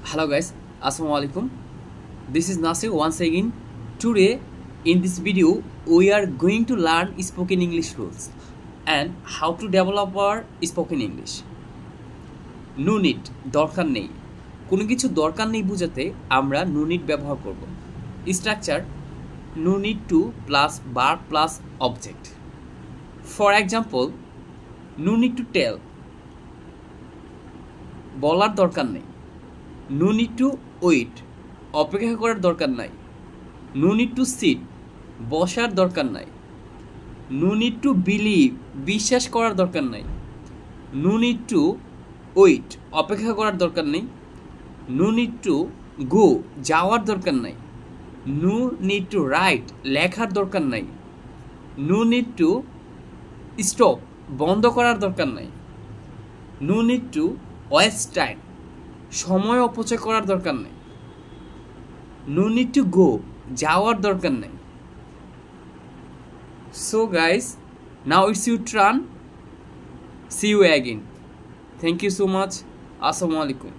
Hello guys, Assalamu alaikum. This is Nasir once again. Today in this video we are going to learn spoken English rules and how to develop our spoken English. No need দরকার নেই, কোনো কিছু দরকার নেই বোঝাতে আমরা no need ব্যবহার করব। Structure no need to plus verb plus object. For example, no need to tell বলার দরকার নেই। No need to wait অপেক্ষা করার দরকার নাই। No need to sit বসার দরকার নাই। No need to believe বিশ্বাস করার দরকার নাই। No need to wait অপেক্ষা করার দরকার নেই। No need to go যাওয়ার দরকার নাই। No need to write লেখার দরকার নাই। No need to stop বন্ধ করার দরকার নাই। No need to waste time সময় অপচয় করার দরকার নেই। No need to go যাওয়ার দরকার নেই। So guys, now it's your turn. See you again. Thank you so much. Assalamu alaikum.